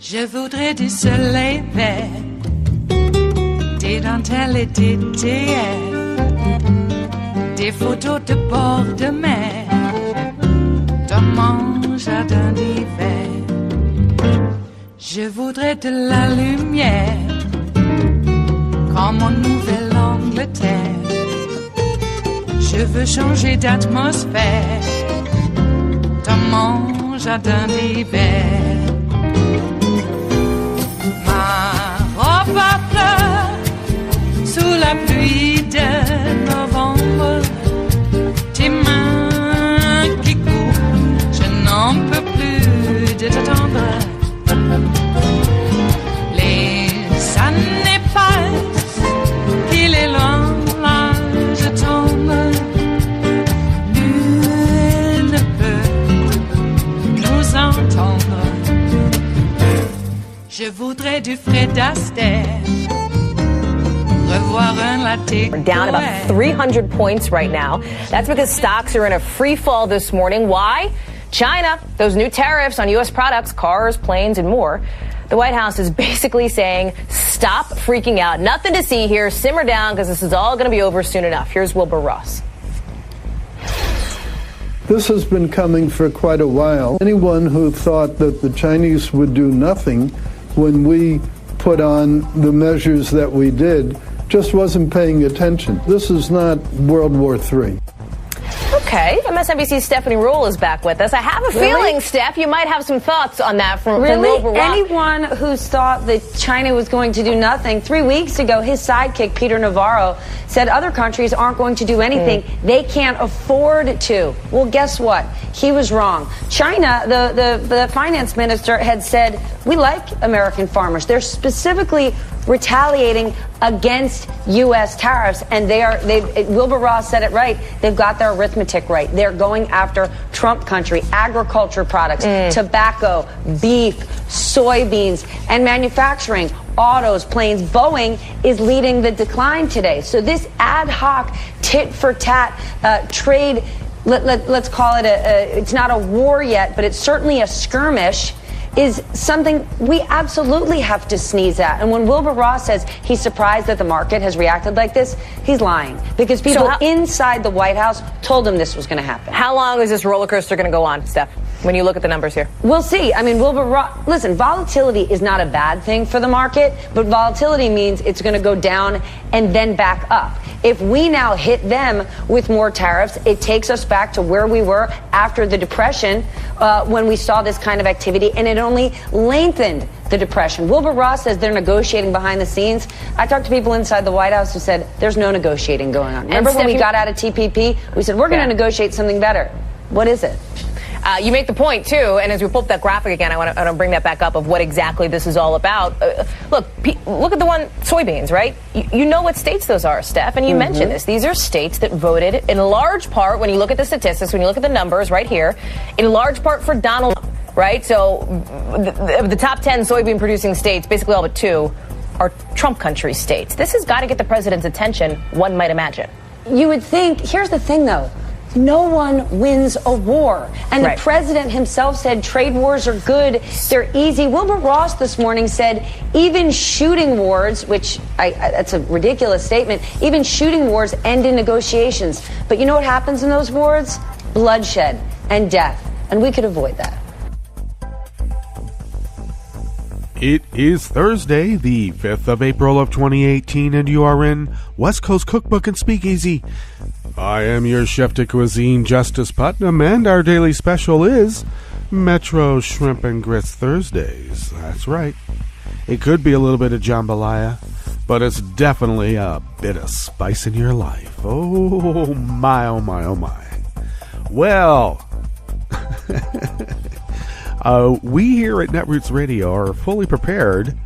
Je voudrais du soleil vert, des dentelles et des théières, des photos de bord de mer, dans mon jardin d'hiver. Je voudrais de la lumière, comme en Nouvelle-Angleterre. Je veux changer d'atmosphère, dans mon jardin d'hiver. Ma fleur sous la pluie de novembre, tes mains qui courent, je n'en peux plus de t'attendre. Les années passent, il est loin, là je tombe. Nul ne peut nous entendre. Je voudrais du Fred Astaire, revoir un latte. We're down about 300 points right now. That's because stocks are in a free fall this morning. Why? China, those new tariffs on U.S. products, cars, planes, and more. The White House is basically saying, stop freaking out. Nothing to see here. Simmer down, because this is all going to be over soon enough. Here's Wilbur Ross. This has been coming for quite a while. Anyone who thought that the Chinese would do nothing when we put on the measures that we did just wasn't paying attention. This is not World War III. Okay, MSNBC's Stephanie Rule is back with us. I have a feeling, Steph, you might have some thoughts on that from Wilbur Ross. Anyone who thought that China was going to do nothing, 3 weeks ago, his sidekick, Peter Navarro, said other countries aren't going to do anything. They can't afford to. Well, guess what? He was wrong. China, the finance minister had said, we like American farmers. They're specifically retaliating against U.S. tariffs, and Wilbur Ross said it right. They've got their arithmetic right. They're going after Trump country, agriculture products, tobacco, beef, soybeans, and manufacturing, autos, planes. Boeing is leading the decline today. So this ad hoc tit-for-tat trade, let's call it it's not a war yet, but it's certainly a skirmish, is something we absolutely have to sneeze at. And when Wilbur Ross says he's surprised that the market has reacted like this, he's lying. Because people inside the White House told him this was going to happen. How long is this roller coaster going to go on, Steph, when you look at the numbers here? We'll see. I mean, Wilbur Ross, listen, volatility is not a bad thing for the market, but volatility means it's going to go down and then back up. If we now hit them with more tariffs, it takes us back to where we were after the Depression when we saw this kind of activity, and it only lengthened the Depression. Wilbur Ross says they're negotiating behind the scenes. I talked to people inside the White House who said there's no negotiating going on. Remember when we got out of TPP? We said we're going to negotiate something better. What is it? You make the point, too, and as we pull up that graphic again, I want to bring that back up of what exactly this is all about. Look at the one, soybeans, right? You know what states those are, Steph, and you mentioned this. These are states that voted in large part, when you look at the statistics, when you look at the numbers right here, in large part for Donald Trump, right? So the top 10 soybean-producing states, basically all but 2, are Trump country states. This has got to get the president's attention, one might imagine. You would think, here's the thing, though. No one wins a war. And the president himself said trade wars are good. They're easy. Wilbur Ross this morning said even shooting wars, which that's a ridiculous statement, even shooting wars end in negotiations. But you know what happens in those wars? Bloodshed and death. And we could avoid that. It is Thursday, the 5th of April of 2018, and you are in West Coast Cookbook and Speakeasy. I am your chef de cuisine, Justice Putnam, and our daily special is Metro Shrimp and Grits Thursdays. That's right. It could be a little bit of jambalaya, but it's definitely a bit of spice in your life. Oh my, oh my, oh my. Well, we here at Netroots Radio are fully prepared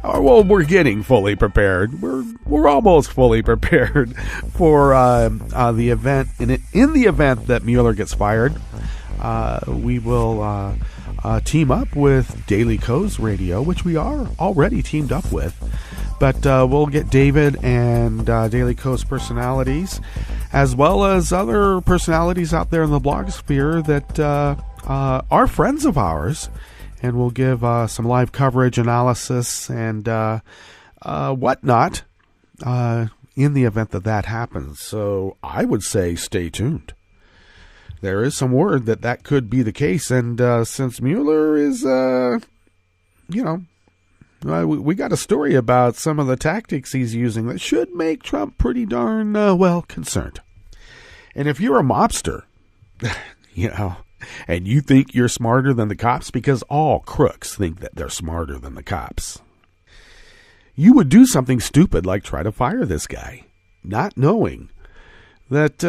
Well, we're getting fully prepared. We're almost fully prepared for the event. In the event that Mueller gets fired, we will team up with Daily Kos Radio, which we are already teamed up with. But we'll get David and Daily Kos personalities, as well as other personalities out there in the blogosphere that are friends of ours, and we'll give some live coverage, analysis, and whatnot in the event that happens. So I would say stay tuned. There is some word that could be the case, and since Mueller is, we got a story about some of the tactics he's using that should make Trump pretty darn, concerned. And if you're a mobster, and you think you're smarter than the cops, because all crooks think that they're smarter than the cops, you would do something stupid like try to fire this guy, not knowing that,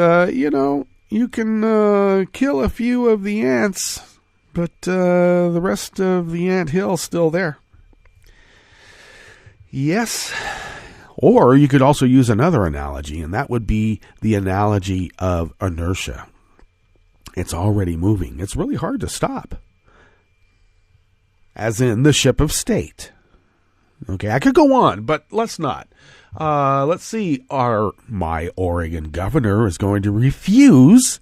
you can kill a few of the ants, but the rest of the ant hill's still there. Yes. Or you could also use another analogy, and that would be the analogy of inertia. It's already moving. It's really hard to stop. As in the ship of state. Okay, I could go on, but let's not. Let's see. My Oregon governor is going to refuse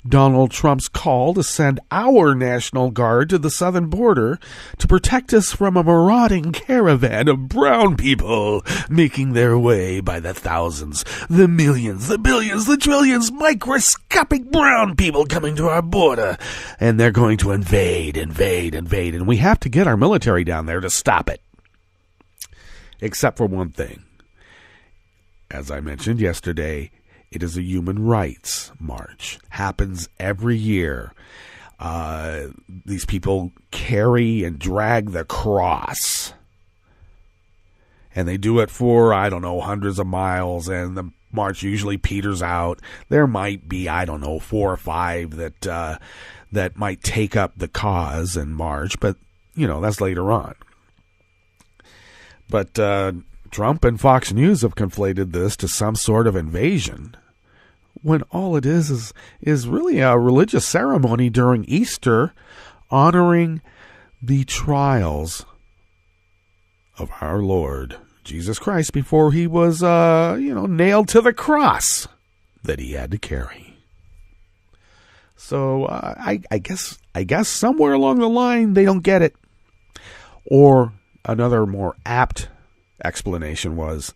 Donald Trump's call to send our National Guard to the southern border to protect us from a marauding caravan of brown people making their way by the thousands, the millions, the billions, the trillions, microscopic brown people coming to our border. And they're going to invade. And we have to get our military down there to stop it. Except for one thing. As I mentioned yesterday, it is a human rights march. Happens every year. These people carry and drag the cross. And they do it for, hundreds of miles. And the march usually peters out. There might be, 4 or 5 that might take up the cause and march. But, that's later on. But Trump and Fox News have conflated this to some sort of invasion, when all it is really a religious ceremony during Easter honoring the trials of our Lord Jesus Christ before he was, nailed to the cross that he had to carry. So I guess somewhere along the line they don't get it. Or another more apt explanation was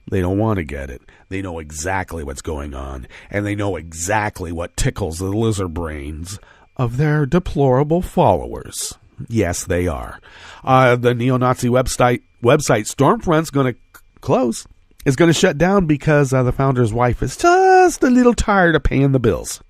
they don't want to get it. They know exactly what's going on, and they know exactly what tickles the lizard brains of their deplorable followers. Yes, they are. The neo-Nazi website Stormfront's going to close. It's going to shut down because the founder's wife is just a little tired of paying the bills.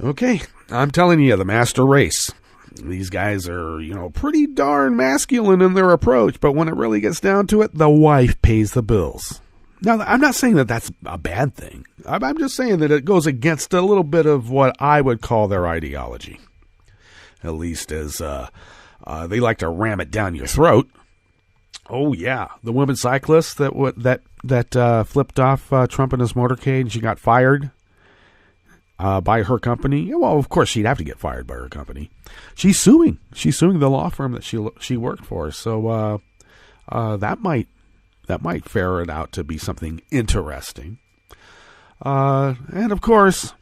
Okay, I'm telling you, the master race. These guys are, pretty darn masculine in their approach, but when it really gets down to it, the wife pays the bills. Now, I'm not saying that that's a bad thing. I'm just saying that it goes against a little bit of what I would call their ideology. At least as they like to ram it down your throat. Oh, yeah. The woman cyclist that flipped off Trump in his motorcade and she got fired by her company. Well, of course, she'd have to get fired by her company. She's suing. She's suing the law firm that she worked for. So that might ferret out to be something interesting. And of course,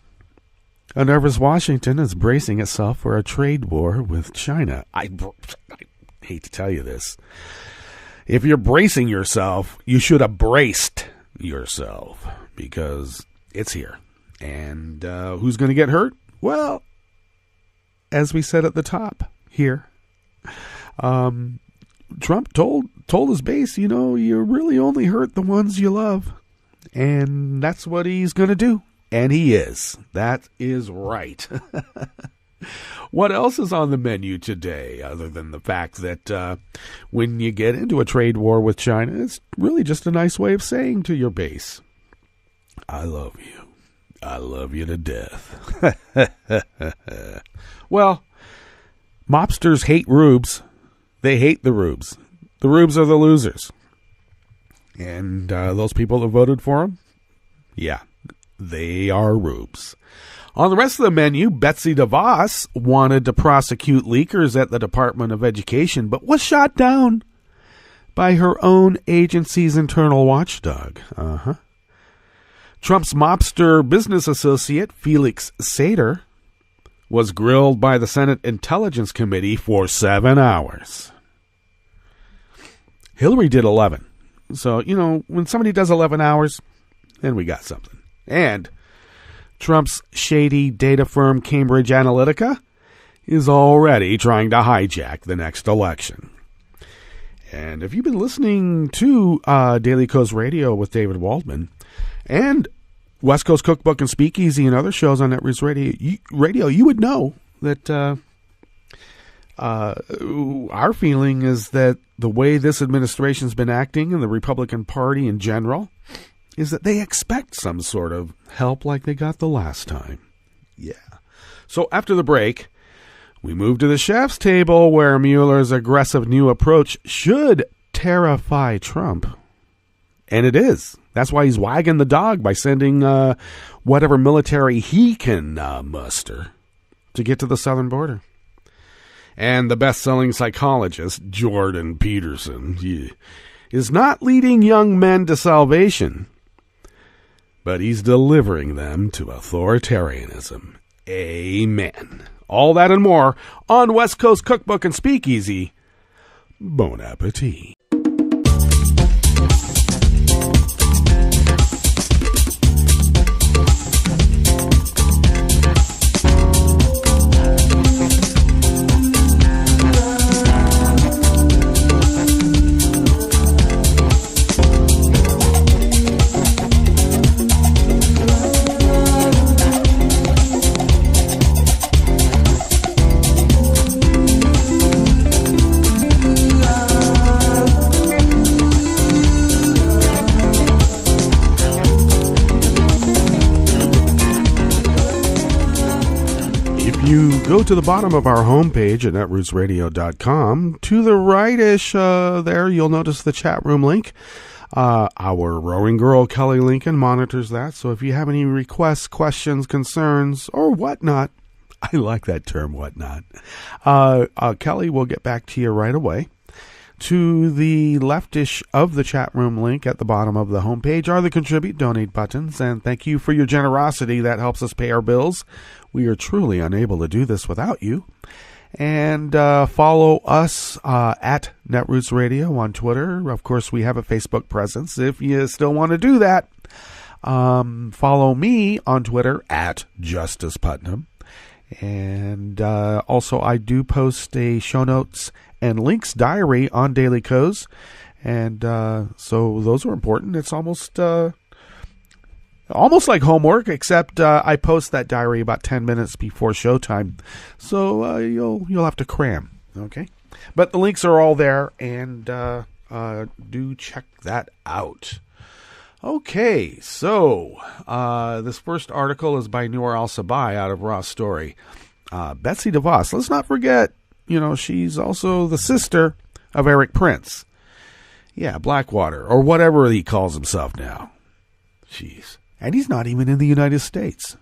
a nervous Washington is bracing itself for a trade war with China. I hate to tell you this. If you're bracing yourself, you should have braced yourself, because it's here. And who's going to get hurt? Well, as we said at the top here, Trump told his base, you really only hurt the ones you love. And that's what he's going to do. And he is. That is right. What else is on the menu today, other than the fact that when you get into a trade war with China, it's really just a nice way of saying to your base, I love you. I love you to death. Well, mobsters hate rubes. They hate the rubes. The rubes are the losers. And those people that voted for him, yeah, they are rubes. On the rest of the menu, Betsy DeVos wanted to prosecute leakers at the Department of Education, but was shot down by her own agency's internal watchdog. Trump's mobster business associate, Felix Sater, was grilled by the Senate Intelligence Committee for 7 hours. Hillary did 11. So, when somebody does 11 hours, then we got something. And Trump's shady data firm Cambridge Analytica is already trying to hijack the next election. And if you've been listening to Daily Kos Radio with David Waldman and West Coast Cookbook and Speakeasy and other shows on Netroots Radio, you would know that our feeling is that the way this administration's been acting and the Republican Party in general is that they expect some sort of help like they got the last time. Yeah. So after the break, we move to the chef's table where Mueller's aggressive new approach should terrify Trump. And it is. That's why he's wagging the dog by sending whatever military he can muster to get to the southern border. And the best-selling psychologist, Jordan Peterson, is not leading young men to salvation, but he's delivering them to authoritarianism. Amen. All that and more on West Coast Cookbook and Speakeasy. Bon appetit. You go to the bottom of our homepage at netrootsradio.com. To the right-ish there, you'll notice the chat room link. Our rowing girl, Kelly Lincoln, monitors that. So if you have any requests, questions, concerns, or whatnot, I like that term, whatnot, Kelly will get back to you right away. To the leftish of the chat room link at the bottom of the homepage are the Contribute Donate buttons. And thank you for your generosity. That helps us pay our bills. We are truly unable to do this without you. And follow us at Netroots Radio on Twitter. Of course, we have a Facebook presence if you still want to do that. Follow me on Twitter at Justice Putnam. And also, I do post a show notes and links diary on Daily Kos. And so those are important. It's almost like homework, except I post that diary about 10 minutes before showtime. So you'll have to cram, okay? But the links are all there, and do check that out. Okay, so this first article is by Noor Al-Sabai out of Raw Story. Betsy DeVos, let's not forget, she's also the sister of Eric Prince. Yeah, Blackwater, or whatever he calls himself now. Jeez. And he's not even in the United States.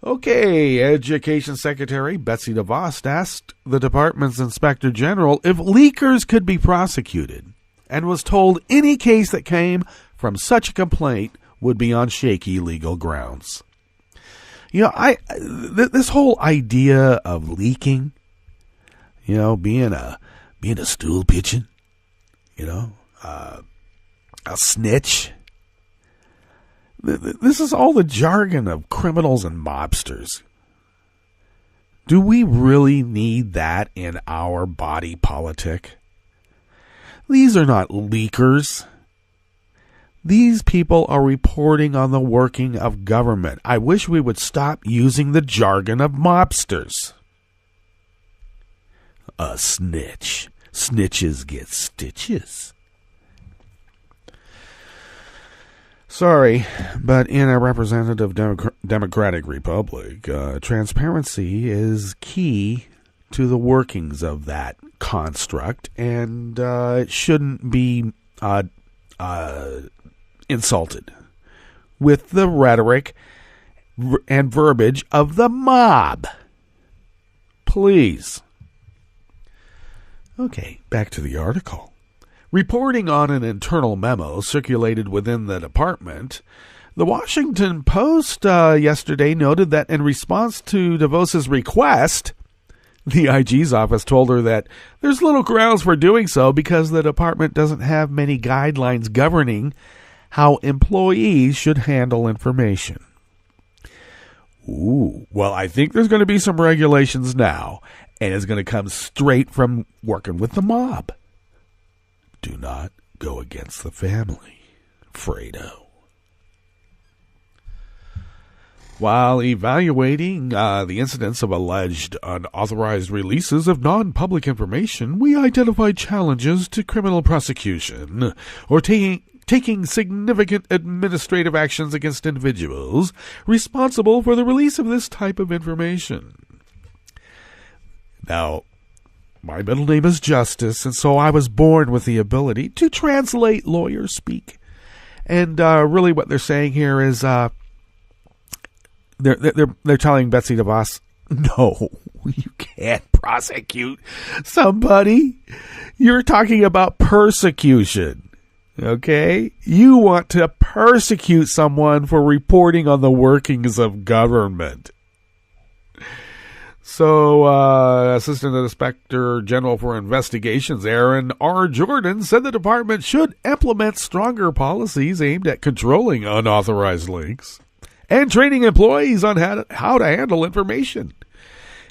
Okay, Education Secretary Betsy DeVos asked the department's Inspector General if leakers could be prosecuted, and was told any case that came from such a complaint would be on shaky legal grounds. This whole idea of leaking, being a stool pigeon, a snitch. This is all the jargon of criminals and mobsters. Do we really need that in our body politic? These are not leakers. These people are reporting on the working of government. I wish we would stop using the jargon of mobsters. A snitch. Snitches get stitches. Sorry, but in a representative democratic republic, transparency is key to the workings of that construct, and it shouldn't be insulted with the rhetoric and verbiage of the mob. Please. Okay, back to the article. Reporting on an internal memo circulated within the department, the Washington Post yesterday noted that in response to DeVos' request, the IG's office told her that there's little grounds for doing so because the department doesn't have many guidelines governing how employees should handle information. Ooh, well, I think there's going to be some regulations now, and it's going to come straight from working with the mob. Do not go against the family, Fredo. While evaluating the incidents of alleged unauthorized releases of non-public information, we identified challenges to criminal prosecution or taking significant administrative actions against individuals responsible for the release of this type of information. Now, my middle name is Justice, and so I was born with the ability to translate lawyer speak. And really what they're saying here is they're telling Betsy DeVos, no, you can't prosecute somebody. You're talking about persecution. Okay? You want to persecute someone for reporting on the workings of government. So, Assistant Inspector General for Investigations, Aaron R. Jordan, said the department should implement stronger policies aimed at controlling unauthorized links and training employees on how to handle information.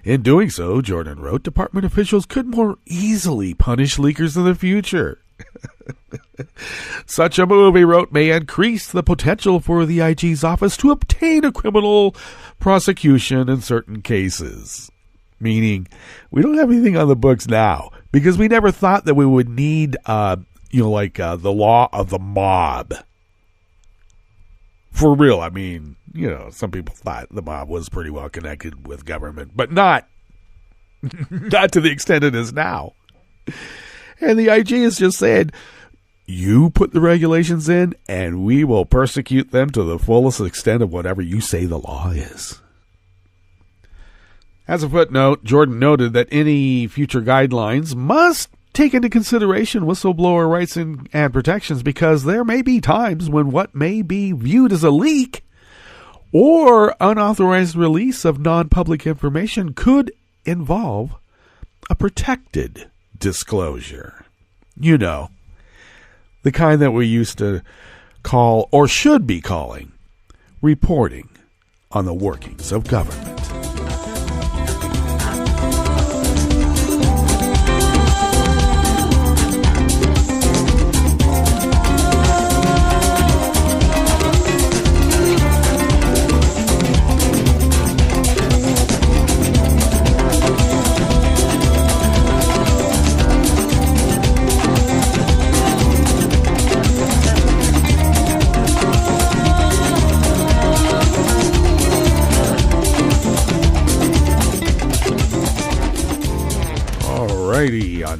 In doing so, Jordan wrote, department officials could more easily punish leakers in the future. Such a move, he wrote, may increase the potential for the IG's office to obtain a criminal prosecution in certain cases. Meaning, we don't have anything on the books now because we never thought that we would need, the law of the mob. For real, I mean, some people thought the mob was pretty well connected with government, but not to the extent it is now. And the IG is just saying, you put the regulations in, and we will persecute them to the fullest extent of whatever you say the law is. As a footnote, Jordan noted that any future guidelines must take into consideration whistleblower rights and protections because there may be times when what may be viewed as a leak or unauthorized release of non-public information could involve a protected disclosure. The kind that we used to call, or should be calling, reporting on the workings of government.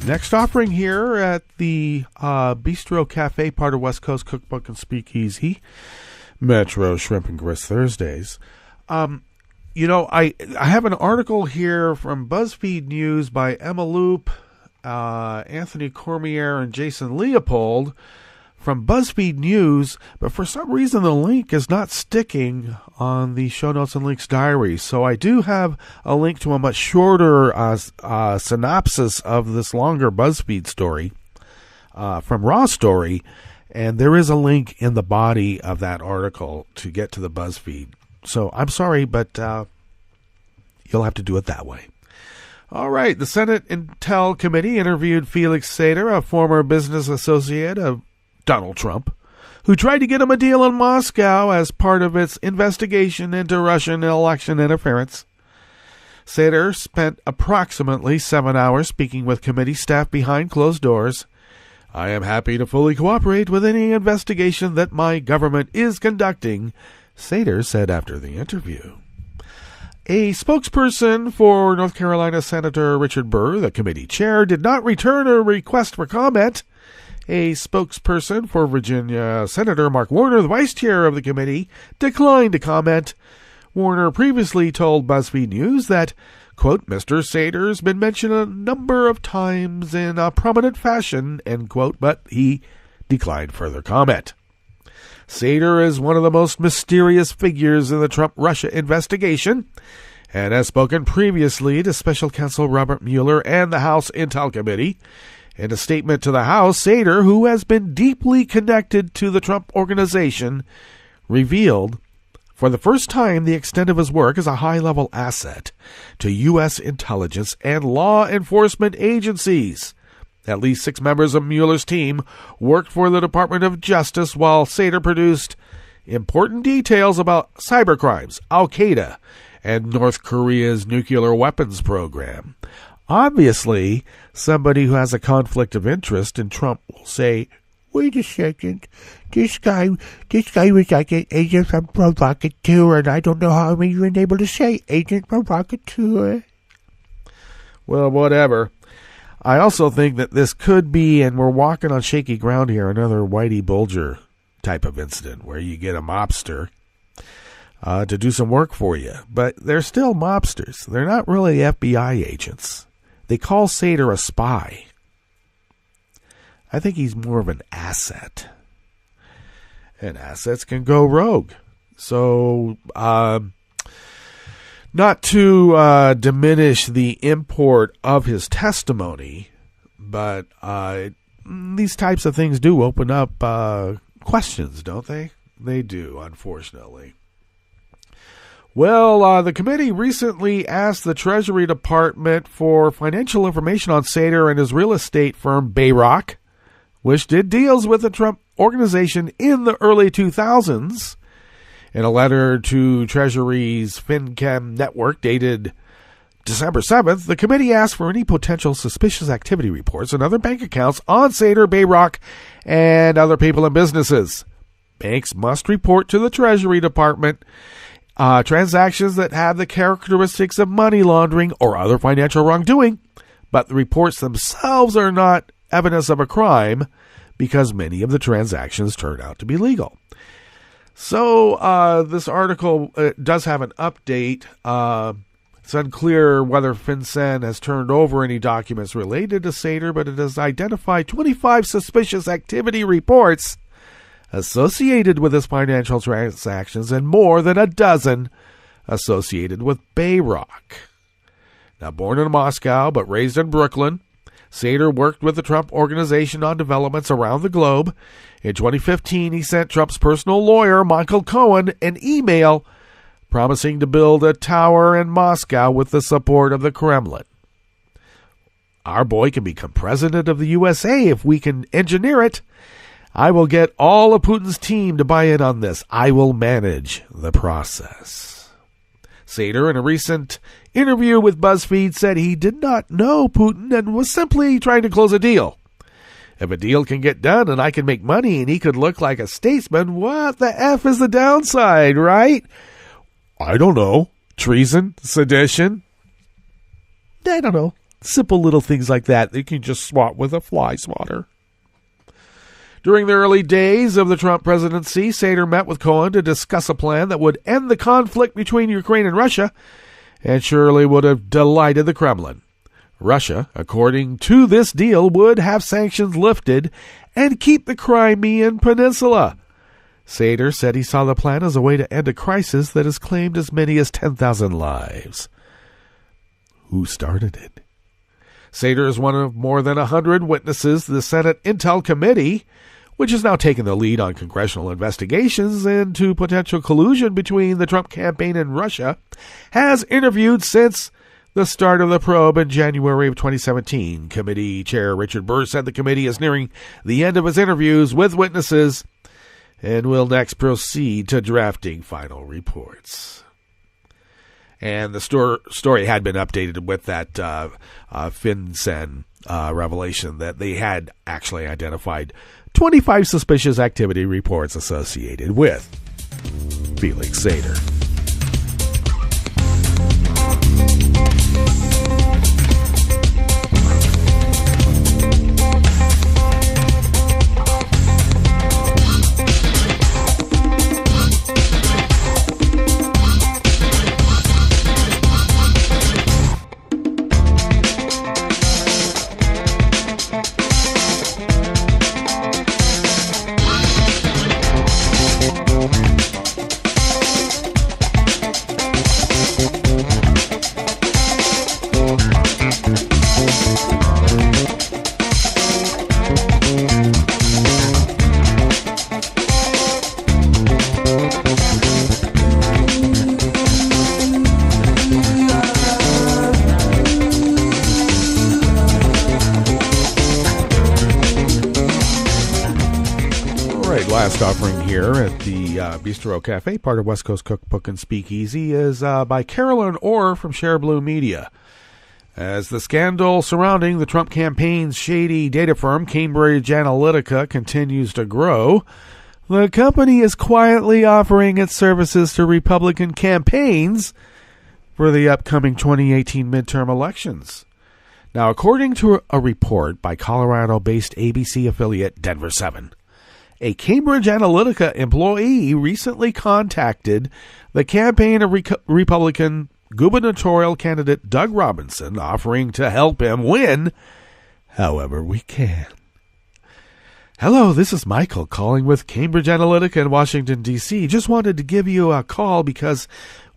Next offering here at the Bistro Cafe, part of West Coast Cookbook and Speakeasy, Metro Shrimp and Grist Thursdays. I have an article here from BuzzFeed News by Emma Loop, Anthony Cormier, and Jason Leopold from BuzzFeed News, but for some reason the link is not sticking on the show notes and links diary. So I do have a link to a much shorter synopsis of this longer BuzzFeed story from Raw Story, and there is a link in the body of that article to get to the BuzzFeed. So I'm sorry, but you'll have to do it that way. All right, the Senate Intel Committee interviewed Felix Sater, a former business associate of Donald Trump, who tried to get him a deal in Moscow as part of its investigation into Russian election interference. Sater spent approximately 7 hours speaking with committee staff behind closed doors. I am happy to fully cooperate with any investigation that my government is conducting, Sater said after the interview. A spokesperson for North Carolina Senator Richard Burr, the committee chair, did not return a request for comment. A spokesperson for Virginia Senator Mark Warner, the vice chair of the committee, declined to comment. Warner previously told BuzzFeed News that, quote, Mr. Sater's been mentioned a number of times in a prominent fashion, end quote, but he declined further comment. Sater is one of the most mysterious figures in the Trump-Russia investigation and has spoken previously to Special Counsel Robert Mueller and the House Intel Committee. In a statement to the House, Sater, who has been deeply connected to the Trump organization, revealed for the first time the extent of his work as a high-level asset to U.S. intelligence and law enforcement agencies. At least 6 members of Mueller's team worked for the Department of Justice while Sater produced important details about cybercrimes, Al-Qaeda, and North Korea's nuclear weapons program. Obviously, somebody who has a conflict of interest in Trump will say, wait a second, this guy was like an agent provocateur, and I don't know how I'm even able to say agent provocateur. Well, whatever. I also think that this could be, and we're walking on shaky ground here, another Whitey Bulger type of incident where you get a mobster to do some work for you. But they're still mobsters. They're not really FBI agents. They call Sater a spy. I think he's more of an asset. And assets can go rogue. So, not to diminish the import of his testimony, but these types of things do open up questions, don't they? They do, unfortunately. Well, the committee recently asked the Treasury Department for financial information on Sater and his real estate firm Bayrock, which did deals with the Trump organization in the early 2000s. In a letter to Treasury's FinChem network dated December 7th, the committee asked for any potential suspicious activity reports and other bank accounts on Sater, Bayrock, and other people and businesses. Banks must report to the Treasury Department transactions that have the characteristics of money laundering or other financial wrongdoing, but the reports themselves are not evidence of a crime because many of the transactions turn out to be legal. So this article does have an update. It's unclear whether FinCEN has turned over any documents related to Sater, but it has identified 25 suspicious activity reports associated with his financial transactions and more than a dozen associated with Bayrock. Now, born in Moscow but raised in Brooklyn, Sater worked with the Trump organization on developments around the globe. In 2015, he sent Trump's personal lawyer, Michael Cohen, an email promising to build a tower in Moscow with the support of the Kremlin. Our boy can become president of the USA if we can engineer it. I will get all of Putin's team to buy in on this. I will manage the process. Sater, in a recent interview with BuzzFeed, said he did not know Putin and was simply trying to close a deal. If a deal can get done and I can make money and he could look like a statesman, what the F is the downside, right? I don't know. Treason? Sedition? I don't know. Simple little things like that you can just swat with a fly swatter. During the early days of the Trump presidency, Sater met with Cohen to discuss a plan that would end the conflict between Ukraine and Russia and surely would have delighted the Kremlin. Russia, according to this deal, would have sanctions lifted and keep the Crimean Peninsula. Sater said he saw the plan as a way to end a crisis that has claimed as many as 10,000 lives. Who started it? Sater is one of more than 100 witnesses the Senate Intel Committee, which has now taken the lead on congressional investigations into potential collusion between the Trump campaign and Russia, has interviewed since the start of the probe in January of 2017. Committee Chair Richard Burr said the committee is nearing the end of its interviews with witnesses and will next proceed to drafting final reports. And the story had been updated with that FinCEN revelation that they had actually identified 25 suspicious activity reports associated with Felix Sater. right, last offering here at the Bistro Cafe, part of West Coast Cookbook and Speakeasy, is by Carolyn Orr from Share Blue Media. As the scandal surrounding the Trump campaign's shady data firm, Cambridge Analytica, continues to grow, the company is quietly offering its services to Republican campaigns for the upcoming 2018 midterm elections. Now, according to a report by Colorado-based ABC affiliate Denver 7, a Cambridge Analytica employee recently contacted the campaign of Republican gubernatorial candidate Doug Robinson, offering to help him win however we can. Hello, this is Michael calling with Cambridge Analytica in Washington, D.C. Just wanted to give you a call because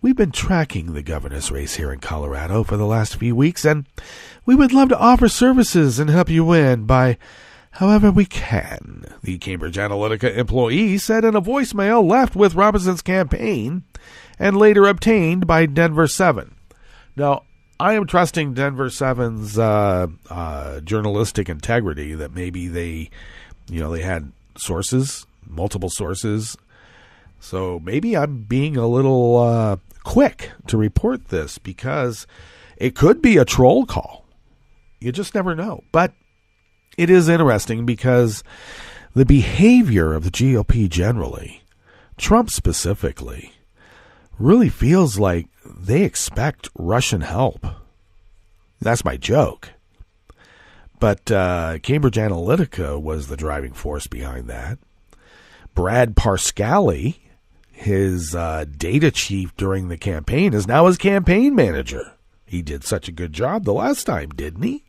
we've been tracking the governor's race here in Colorado for the last few weeks, and we would love to offer services and help you win by however we can, the Cambridge Analytica employee said in a voicemail left with Robinson's campaign and later obtained by Denver 7. Now, I am trusting Denver 7's journalistic integrity that maybe they had sources, multiple sources. So maybe I'm being a little quick to report this because it could be a troll call. You just never know. But it is interesting because the behavior of the GOP generally, Trump specifically, really feels like they expect Russian help. That's my joke. But Cambridge Analytica was the driving force behind that. Brad Parscale, his data chief during the campaign, is now his campaign manager. He did such a good job the last time, didn't he?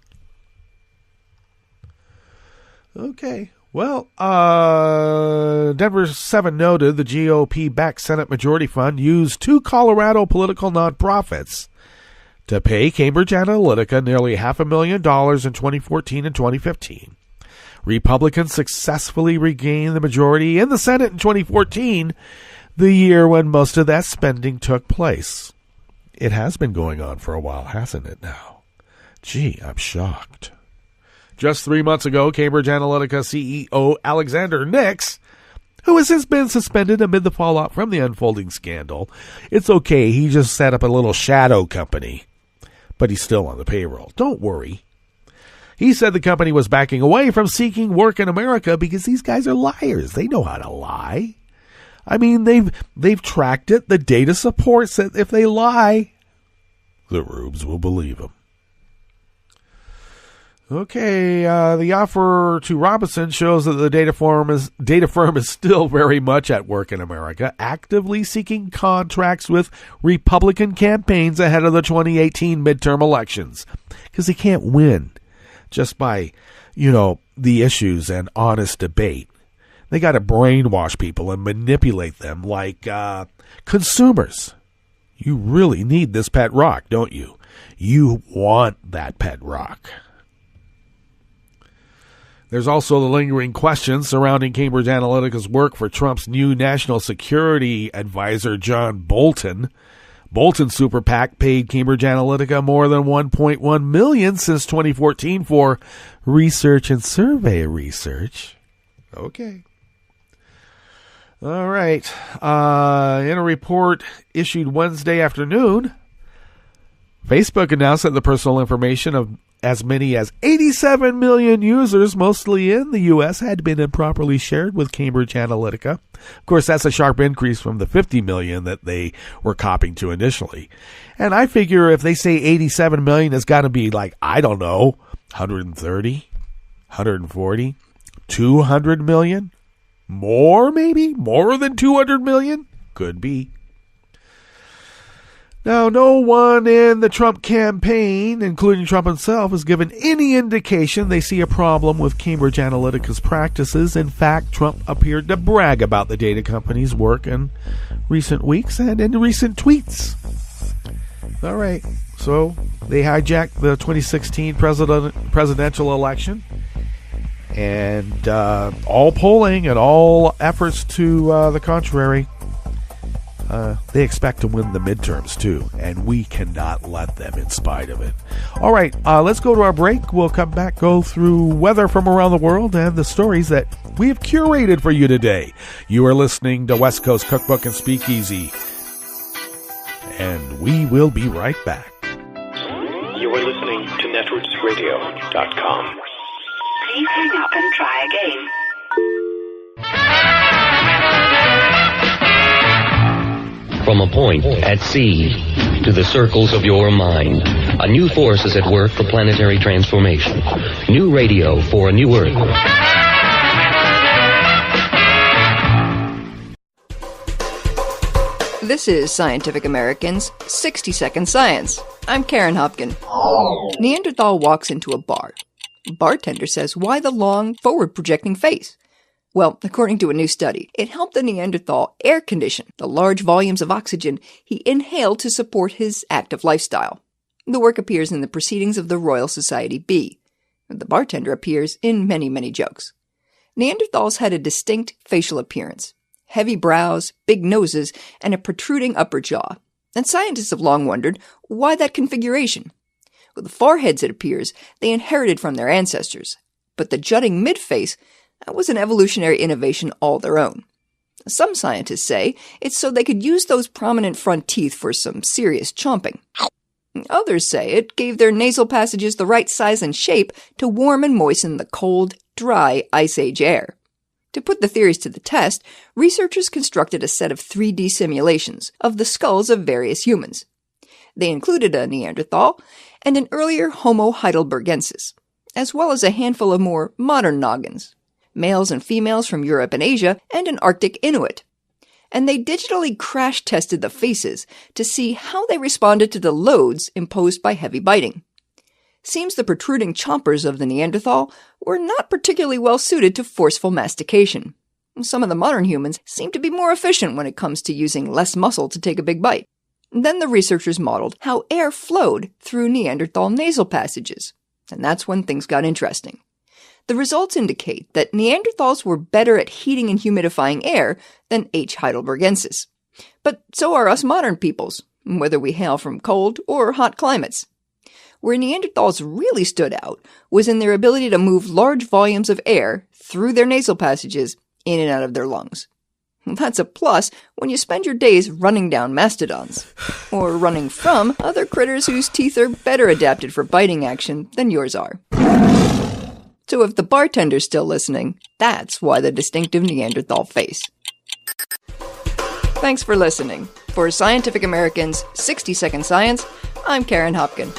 Okay. Well, Denver 7 noted the GOP-backed Senate Majority Fund used two Colorado political nonprofits to pay Cambridge Analytica nearly $500,000 in 2014 and 2015. Republicans successfully regained the majority in the Senate in 2014, the year when most of that spending took place. It has been going on for a while, hasn't it now? Gee, I'm shocked. Just 3 months ago, Cambridge Analytica CEO Alexander Nix, who has since been suspended amid the fallout from the unfolding scandal. It's okay, he just set up a little shadow company, but he's still on the payroll. Don't worry. He said the company was backing away from seeking work in America because these guys are liars. They know how to lie. I mean, they've tracked it. The data supports that if they lie, the rubes will believe them. Okay, the offer to Robinson shows that the data firm is still very much at work in America, actively seeking contracts with Republican campaigns ahead of the 2018 midterm elections, because they can't win just by, the issues and honest debate. They got to brainwash people and manipulate them like consumers. You really need this pet rock, don't you? You want that pet rock. There's also the lingering questions surrounding Cambridge Analytica's work for Trump's new national security advisor, John Bolton. Bolton's super PAC paid Cambridge Analytica more than $1.1 million since 2014 for research and survey research. Okay. All right. In a report issued Wednesday afternoon, Facebook announced that the personal information of as many as 87 million users, mostly in the U.S., had been improperly shared with Cambridge Analytica. Of course, that's a sharp increase from the 50 million that they were copying to initially. And I figure if they say 87 million, it's got to be like, 130, 140, 200 million? More, maybe? More than 200 million? Could be. Now, no one in the Trump campaign, including Trump himself, has given any indication they see a problem with Cambridge Analytica's practices. In fact, Trump appeared to brag about the data company's work in recent weeks and in recent tweets. All right, so they hijacked the 2016 presidential election, and all polling and all efforts to the contrary they expect to win the midterms too, and we cannot let them in spite of it. All right, let's go to our break. We'll come back, go through weather from around the world and the stories that we have curated for you today. You are listening to West Coast Cookbook and Speakeasy, and we will be right back. You are listening to netrootsradio.com. Please hang up and try again. From a point at sea to the circles of your mind, a new force is at work for planetary transformation. New radio for a new Earth. This is Scientific American's 60-Second Science. I'm Karen Hopkin. Neanderthal walks into a bar. Bartender says, "Why the long, forward-projecting face?" Well, according to a new study, it helped the Neanderthal air condition the large volumes of oxygen he inhaled to support his active lifestyle. The work appears in the Proceedings of the Royal Society B. The bartender appears in many, many jokes. Neanderthals had a distinct facial appearance. Heavy brows, big noses, and a protruding upper jaw. And scientists have long wondered, why that configuration? With the foreheads, it appears, they inherited from their ancestors. But the jutting mid-face, that was an evolutionary innovation all their own. Some scientists say it's so they could use those prominent front teeth for some serious chomping. Others say it gave their nasal passages the right size and shape to warm and moisten the cold, dry Ice Age air. To put the theories to the test, researchers constructed a set of 3D simulations of the skulls of various humans. They included a Neanderthal and an earlier Homo heidelbergensis, as well as a handful of more modern noggins, males and females from Europe and Asia, and an Arctic Inuit. And they digitally crash-tested the faces to see how they responded to the loads imposed by heavy biting. Seems the protruding chompers of the Neanderthal were not particularly well suited to forceful mastication. Some of the modern humans seem to be more efficient when it comes to using less muscle to take a big bite. Then the researchers modeled how air flowed through Neanderthal nasal passages. And that's when things got interesting. The results indicate that Neanderthals were better at heating and humidifying air than H. heidelbergensis. But so are us modern peoples, whether we hail from cold or hot climates. Where Neanderthals really stood out was in their ability to move large volumes of air through their nasal passages in and out of their lungs. That's a plus when you spend your days running down mastodons, or running from other critters whose teeth are better adapted for biting action than yours are. So if the bartender's still listening, that's why the distinctive Neanderthal face. Thanks for listening. For Scientific American's 60-Second Science, I'm Karen Hopkin.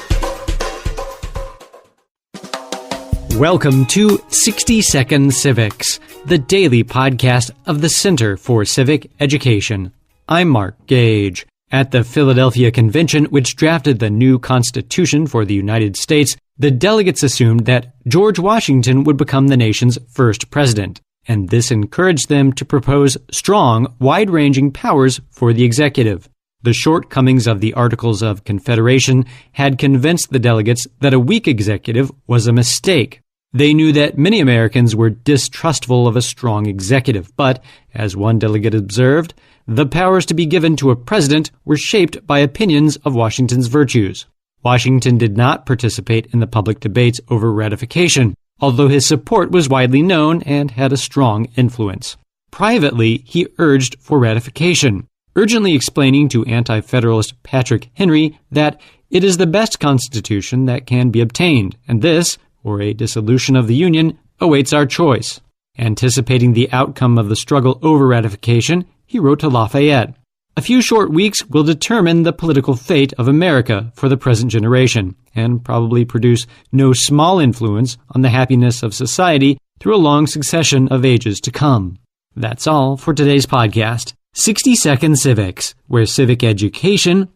Welcome to 60-Second Civics, the daily podcast of the Center for Civic Education. I'm Mark Gage. At the Philadelphia Convention, which drafted the new Constitution for the United States, the delegates assumed that George Washington would become the nation's first president, and this encouraged them to propose strong, wide-ranging powers for the executive. The shortcomings of the Articles of Confederation had convinced the delegates that a weak executive was a mistake. They knew that many Americans were distrustful of a strong executive, but, as one delegate observed, the powers to be given to a president were shaped by opinions of Washington's virtues. Washington did not participate in the public debates over ratification, although his support was widely known and had a strong influence. Privately, he urged for ratification, urgently explaining to anti-federalist Patrick Henry that it is the best constitution that can be obtained, and this, or a dissolution of the Union, awaits our choice. Anticipating the outcome of the struggle over ratification, he wrote to Lafayette, "A few short weeks will determine the political fate of America for the present generation, and probably produce no small influence on the happiness of society through a long succession of ages to come." That's all for today's podcast, 60-Second Civics, where civic education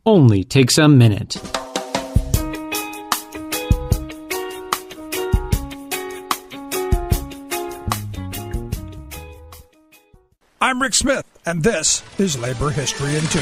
only takes a minute. I'm Rick Smith, and this is Labor History in 2.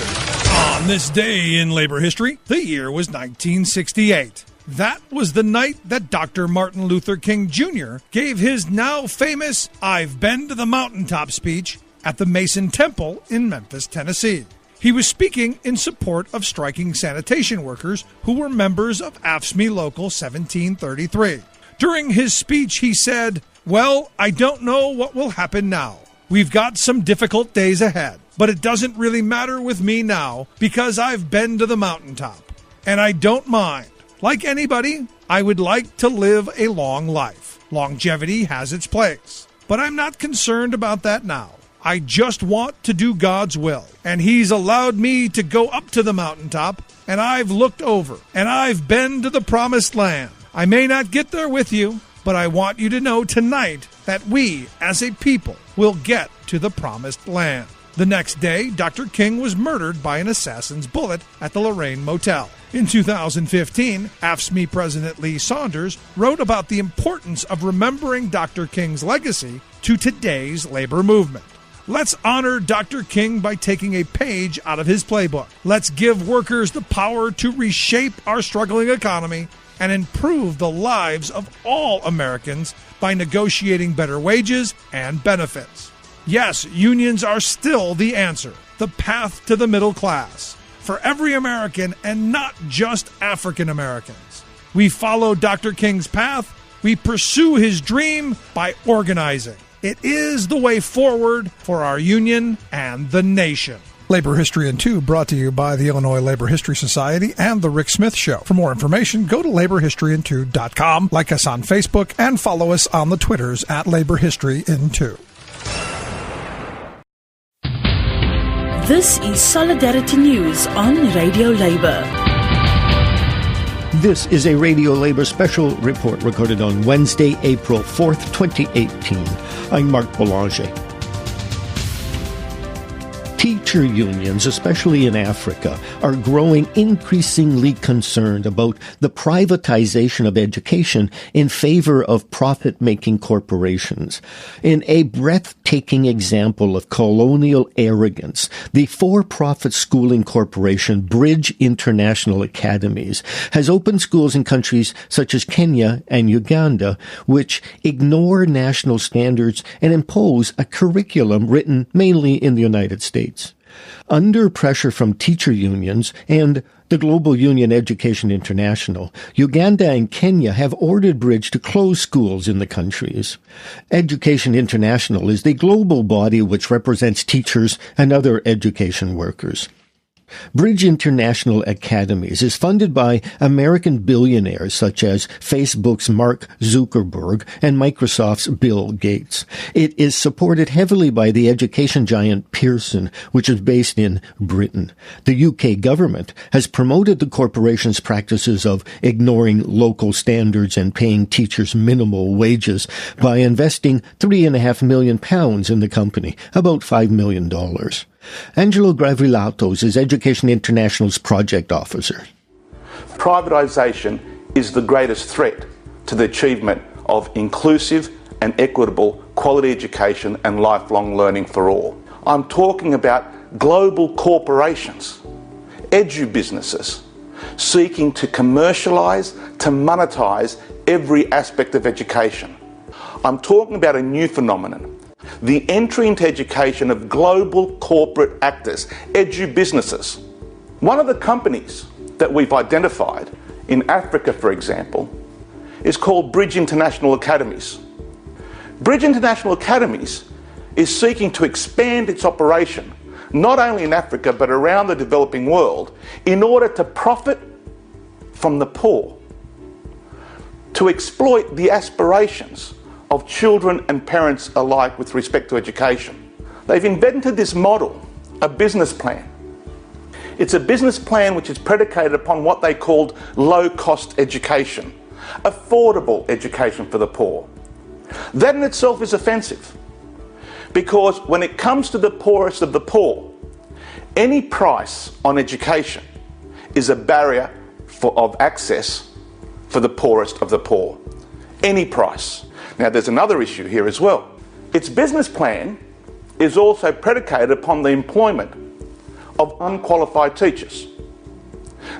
On this day in labor history, the year was 1968. That was the night that Dr. Martin Luther King Jr. gave his now famous "I've Been to the Mountaintop" speech at the Mason Temple in Memphis, Tennessee. He was speaking in support of striking sanitation workers who were members of AFSCME Local 1733. During his speech, he said, "Well, I don't know what will happen now. We've got some difficult days ahead, but it doesn't really matter with me now because I've been to the mountaintop, and I don't mind. Like anybody, I would like to live a long life. Longevity has its place, but I'm not concerned about that now. I just want to do God's will, and He's allowed me to go up to the mountaintop, and I've looked over, and I've been to the promised land. I may not get there with you, but I want you to know tonight that we, as a people, will get to the promised land." The next day, Dr. King was murdered by an assassin's bullet at the Lorraine Motel. In 2015, AFSCME President Lee Saunders wrote about the importance of remembering Dr. King's legacy to today's labor movement. Let's honor Dr. King by taking a page out of his playbook. Let's give workers the power to reshape our struggling economy and improve the lives of all Americans by negotiating better wages and benefits. Yes, unions are still the answer, the path to the middle class, for every American and not just African Americans. We follow Dr. King's path. We pursue his dream by organizing. It is the way forward for our union and the nation. Labor History in 2 brought to you by the Illinois Labor History Society and The Rick Smith Show. For more information, go to laborhistoryin2.com, like us on Facebook, and follow us on the Twitters at Labor History in 2. This is Solidarity News on Radio Labor. This is a Radio Labor special report recorded on Wednesday, April 4th, 2018. I'm Mark Boulanger. Teacher unions, especially in Africa, are growing increasingly concerned about the privatization of education in favor of profit-making corporations. In a breathtaking example of colonial arrogance, the for-profit schooling corporation Bridge International Academies has opened schools in countries such as Kenya and Uganda, which ignore national standards and impose a curriculum written mainly in the United States. Under pressure from teacher unions and the global union Education International, Uganda and Kenya have ordered Bridge to close schools in the countries. Education International is the global body which represents teachers and other education workers. Bridge International Academies is funded by American billionaires such as Facebook's Mark Zuckerberg and Microsoft's Bill Gates. It is supported heavily by the education giant Peterson, which is based in Britain. The UK government has promoted the corporation's practices of ignoring local standards and paying teachers minimal wages by investing £3.5 million in the company, about $5 million. Angelo Gravilatos is Education International's project officer. Privatisation is the greatest threat to the achievement of inclusive and equitable quality education and lifelong learning for all. I'm talking about global corporations, edu-businesses, seeking to commercialise, to monetise every aspect of education. I'm talking about a new phenomenon. The entry into education of global corporate actors, edu-businesses. One of the companies that we've identified in Africa, for example, is called Bridge International Academies. Bridge International Academies is seeking to expand its operation, not only in Africa but around the developing world, in order to profit from the poor, to exploit the aspirations of children and parents alike with respect to education. They've invented this model, a business plan. It's a business plan which is predicated upon what they called low-cost education, affordable education for the poor. That in itself is offensive, because when it comes to the poorest of the poor, any price on education is a barrier of access for the poorest of the poor. Any price. Now, there's another issue here as well. Its business plan is also predicated upon the employment of unqualified teachers,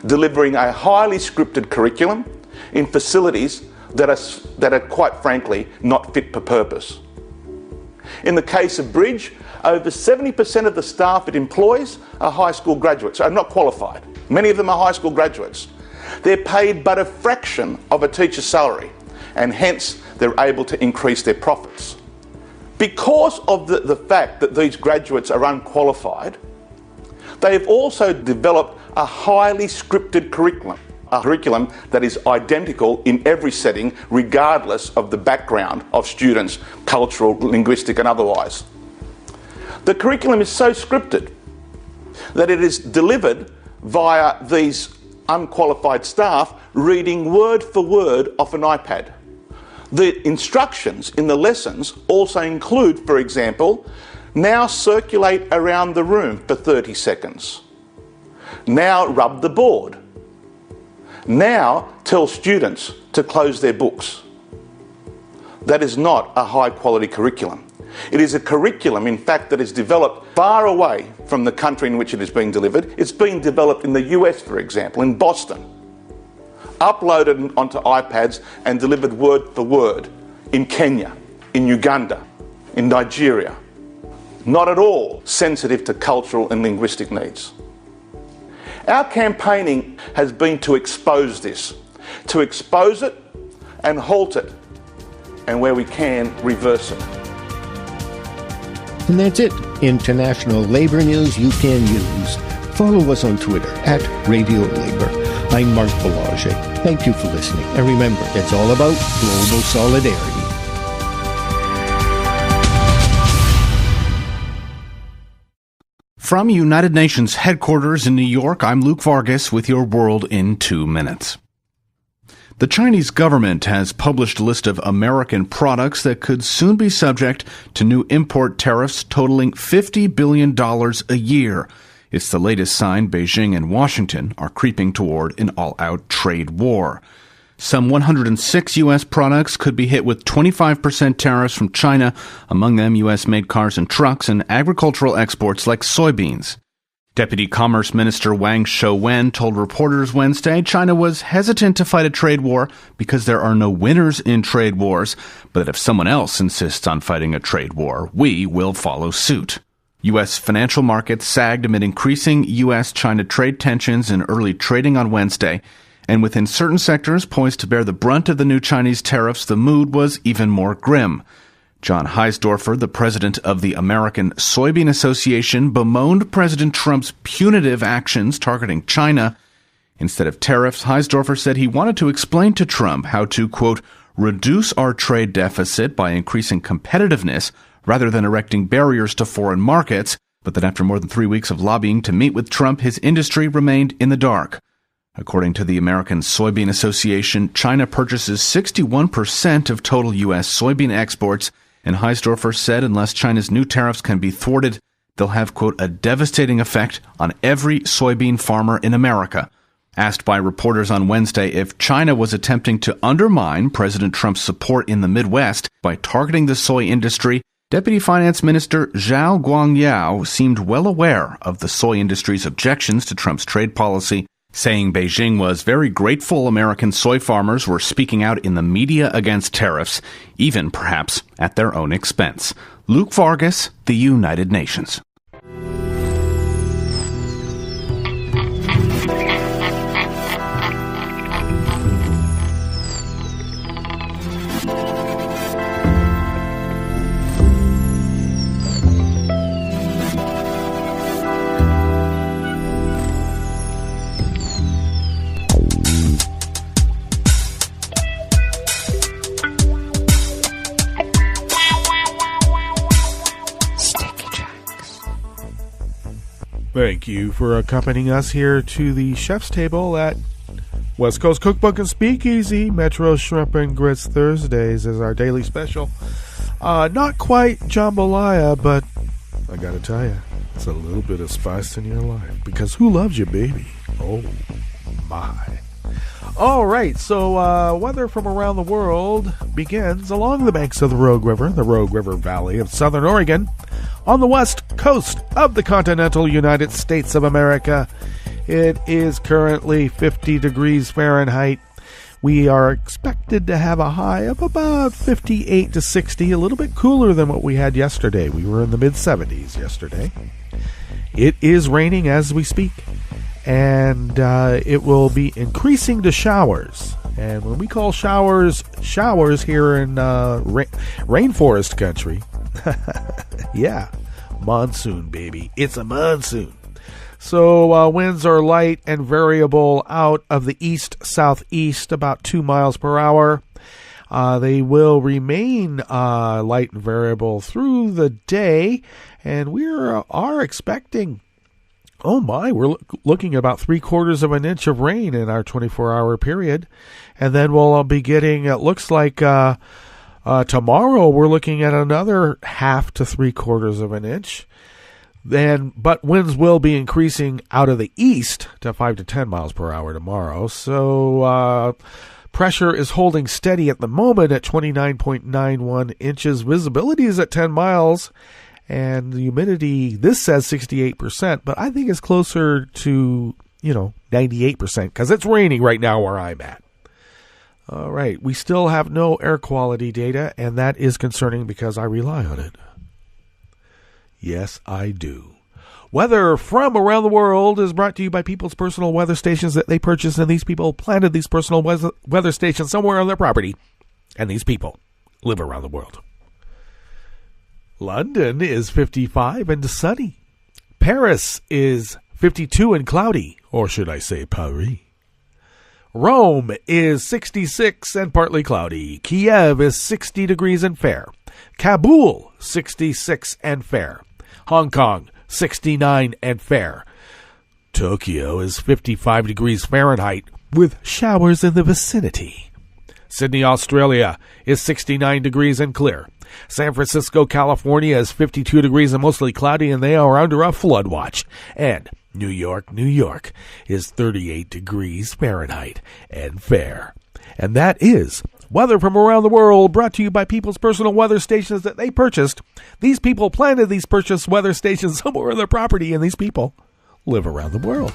delivering a highly scripted curriculum in facilities that are quite frankly not fit for purpose. In the case of Bridge, over 70% of the staff it employs are high school graduates, are not qualified. Many of them are high school graduates. They're paid but a fraction of a teacher's salary, and hence they're able to increase their profits. Because of the fact that these graduates are unqualified, they've also developed a highly scripted curriculum, a curriculum that is identical in every setting, regardless of the background of students, cultural, linguistic and otherwise. The curriculum is so scripted that it is delivered via these unqualified staff reading word for word off an iPad. The instructions in the lessons also include, for example, now circulate around the room for 30 seconds. Now rub the board. Now tell students to close their books. That is not a high quality curriculum. It is a curriculum, in fact, that is developed far away from the country in which it is being delivered. It's being developed in the US, for example, in Boston, uploaded onto iPads and delivered word for word in Kenya, in Uganda, in Nigeria. Not at all sensitive to cultural and linguistic needs. Our campaigning has been to expose this, to expose it and halt it, and where we can, reverse it. And that's it. International labor news you can use. Follow us on Twitter @Radio Labor. I'm Mark Boulanger. Thank you for listening. And remember, it's all about global solidarity. From United Nations headquarters in New York, I'm Luke Vargas with your World in 2 minutes. The Chinese government has published a list of American products that could soon be subject to new import tariffs totaling $50 billion a year. It's the latest sign Beijing and Washington are creeping toward an all-out trade war. Some 106 U.S. products could be hit with 25% tariffs from China, among them U.S.-made cars and trucks and agricultural exports like soybeans. Deputy Commerce Minister Wang Shouwen told reporters Wednesday China was hesitant to fight a trade war because there are no winners in trade wars, but that if someone else insists on fighting a trade war, we will follow suit. U.S. financial markets sagged amid increasing U.S.-China trade tensions in early trading on Wednesday, and within certain sectors poised to bear the brunt of the new Chinese tariffs, the mood was even more grim. John Heisdorfer, the president of the American Soybean Association, bemoaned President Trump's punitive actions targeting China. Instead of tariffs, Heisdorfer said he wanted to explain to Trump how to, quote, reduce our trade deficit by increasing competitiveness rather than erecting barriers to foreign markets, but that after more than 3 weeks of lobbying to meet with Trump, his industry remained in the dark. According to the American Soybean Association, China purchases 61% of total U.S. soybean exports, and Heisdorfer said unless China's new tariffs can be thwarted, they'll have, quote, a devastating effect on every soybean farmer in America. Asked by reporters on Wednesday if China was attempting to undermine President Trump's support in the Midwest by targeting the soy industry, Deputy Finance Minister Zhao Guangyao seemed well aware of the soy industry's objections to Trump's trade policy, saying Beijing was very grateful American soy farmers were speaking out in the media against tariffs, even perhaps at their own expense. Luke Vargas, The United Nations. Thank you for accompanying us here to the chef's table at West Coast Cookbook and Speakeasy. Metro Shrimp and Grits Thursdays is our daily special. Not quite jambalaya, but I gotta tell you, it's a little bit of spice in your life. Because who loves you, baby? Oh, my. All right, so weather from around the world begins along the banks of the Rogue River Valley of southern Oregon, on the west coast of the continental United States of America. It is currently 50 degrees Fahrenheit We are expected to have a high of about 58 to 60, a little bit cooler than what we had yesterday. We were in the mid-70s yesterday. It is raining as we speak, and it will be increasing to showers. And when we call showers here in rainforest country, yeah, monsoon, baby. It's a monsoon. So winds are light and variable out of the east-southeast, about 2 miles per hour. They will remain light and variable through the day, and we are expecting, we're looking at about 3/4 of an inch of rain in our 24-hour period. And then we'll be getting, it looks like tomorrow we're looking at another 1/2 to 3/4 of an inch. But winds will be increasing out of the east to 5 to 10 miles per hour tomorrow. So pressure is holding steady at the moment at 29.91 inches. Visibility is at 10 miles. And the humidity, this says 68%, but I think it's closer to, 98% because it's raining right now where I'm at. All right. We still have no air quality data, and that is concerning because I rely on it. Yes, I do. Weather from around the world is brought to you by people's personal weather stations that they purchased, and these people planted these personal weather stations somewhere on their property, and these people live around the world. London is 55 and sunny. Paris is 52 and cloudy, or should I say Paris. Rome is 66 and partly cloudy. Kiev is 60 degrees and fair. Kabul, 66 and fair. Hong Kong, 69 and fair. Tokyo is 55 degrees Fahrenheit with showers in the vicinity. Sydney, Australia is 69 degrees and clear. San Francisco, California is 52 degrees and mostly cloudy, and they are under a flood watch. And New York is 38 degrees Fahrenheit and fair. And that is weather from around the world, brought to you by people's personal weather stations that they purchased. These people planted these purchased weather stations somewhere on their property, and these people live around the world.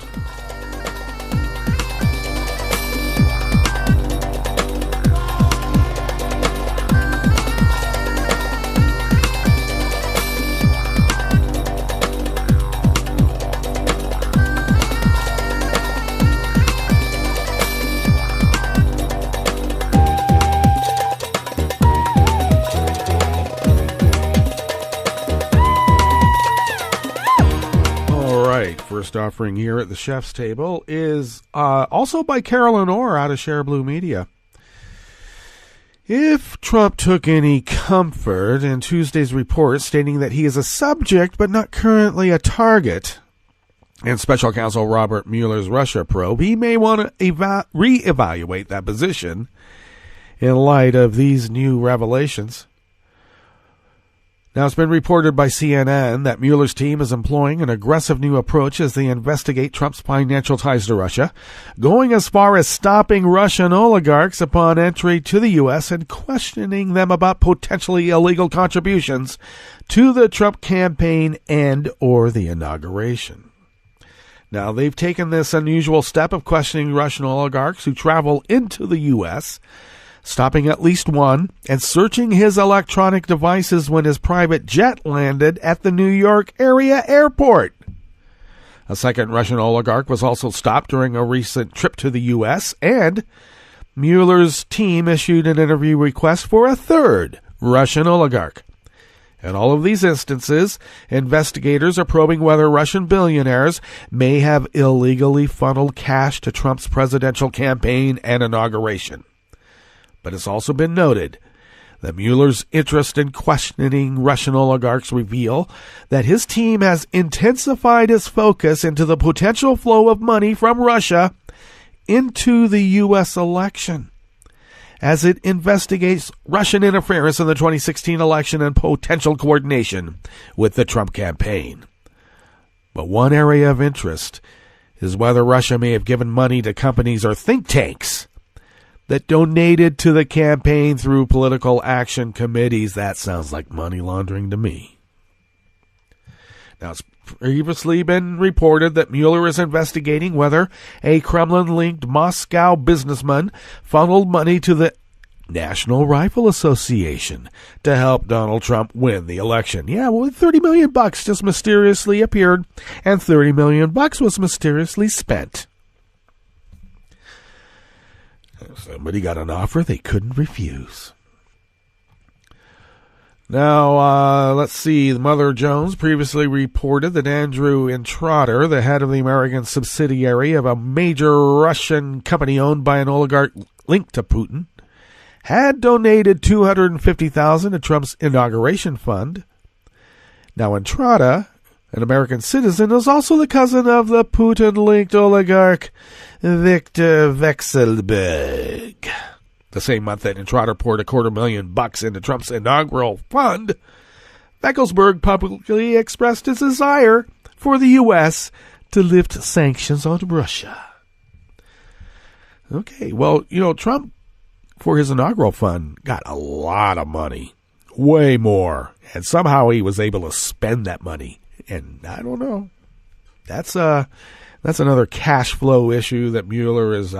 First offering here at the chef's table is also by Carolyn Orr out of Share Blue Media. If Trump took any comfort in Tuesday's report stating that he is a subject but not currently a target in Special Counsel Robert Mueller's Russia probe, he may want to reevaluate that position in light of these new revelations. Now, it's been reported by CNN that Mueller's team is employing an aggressive new approach as they investigate Trump's financial ties to Russia, going as far as stopping Russian oligarchs upon entry to the U.S. and questioning them about potentially illegal contributions to the Trump campaign and or the inauguration. Now, they've taken this unusual step of questioning Russian oligarchs who travel into the U.S., stopping at least one, and searching his electronic devices when his private jet landed at the New York area airport. A second Russian oligarch was also stopped during a recent trip to the U.S., and Mueller's team issued an interview request for a third Russian oligarch. In all of these instances, investigators are probing whether Russian billionaires may have illegally funneled cash to Trump's presidential campaign and inauguration. But it's also been noted that Mueller's interest in questioning Russian oligarchs reveal that his team has intensified its focus into the potential flow of money from Russia into the U.S. election, as it investigates Russian interference in the 2016 election and potential coordination with the Trump campaign. But one area of interest is whether Russia may have given money to companies or think tanks that donated to the campaign through political action committees. That sounds like money laundering to me. Now, it's previously been reported that Mueller is investigating whether a Kremlin-linked Moscow businessman funneled money to the National Rifle Association to help Donald Trump win the election. Yeah, well, $30 million just mysteriously appeared, and $30 million was mysteriously spent. Somebody got an offer they couldn't refuse. Now, let's see. Mother Jones previously reported that Andrew Intrater, the head of the American subsidiary of a major Russian company owned by an oligarch linked to Putin, had donated $250,000 to Trump's inauguration fund. Now, Intrater, an American citizen, is also the cousin of the Putin-linked oligarch Viktor Vekselberg. The same month that Intrater poured $250,000 into Trump's inaugural fund, Vekselberg publicly expressed his desire for the U.S. to lift sanctions on Russia. Okay, well, Trump, for his inaugural fund, got a lot of money, way more, and somehow he was able to spend that money. And I don't know. That's another cash flow issue that Mueller is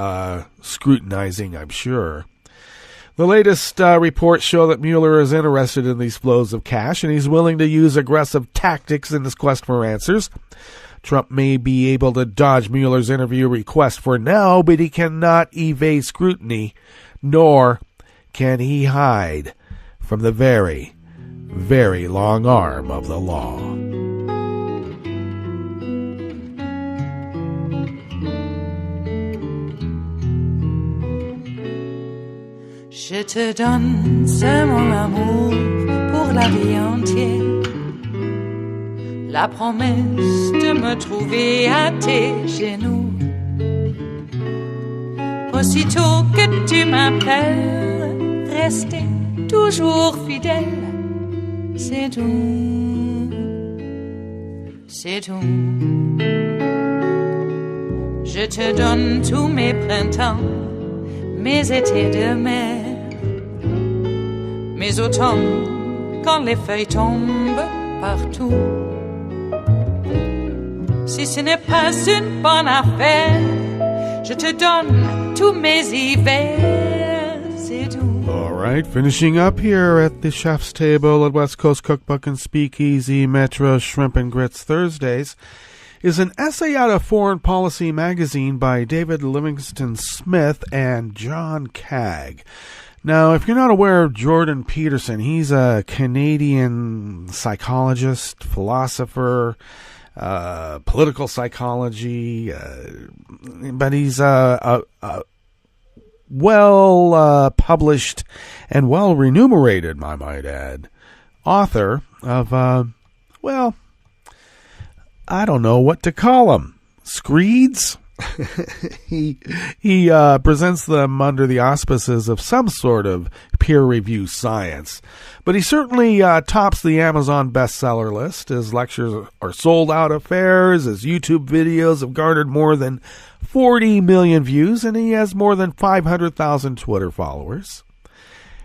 scrutinizing, I'm sure. The latest reports show that Mueller is interested in these flows of cash, and he's willing to use aggressive tactics in his quest for answers. Trump may be able to dodge Mueller's interview request for now, but he cannot evade scrutiny, nor can he hide from the very, very long arm of the law. Je te donne, c'est mon amour pour la vie entière. La promesse de me trouver à tes genoux. Aussitôt que tu m'appelles, rester toujours fidèle. C'est tout, c'est tout. Je te donne tous mes printemps, mes étés de mer. Mes automnes, quand les feuilles tombent partout. Si ce n'est pas une bonne affaire, je te donne tous mes hivers, c'est tout. All right, finishing up here at the chef's table at West Coast Cookbook and Speakeasy Metro Shrimp and Grits Thursdays is an essay out of Foreign Policy magazine by David Livingston Smith and John Cagg. Now, if you're not aware of Jordan Peterson, he's a Canadian psychologist, philosopher, political psychology, but he's a well-published and well-remunerated, I might add, author of, I don't know what to call them. Screeds? He presents them under the auspices of some sort of peer-review science. But he certainly tops the Amazon bestseller list. His lectures are sold-out affairs. His YouTube videos have garnered more than 40 million views, and he has more than 500,000 Twitter followers.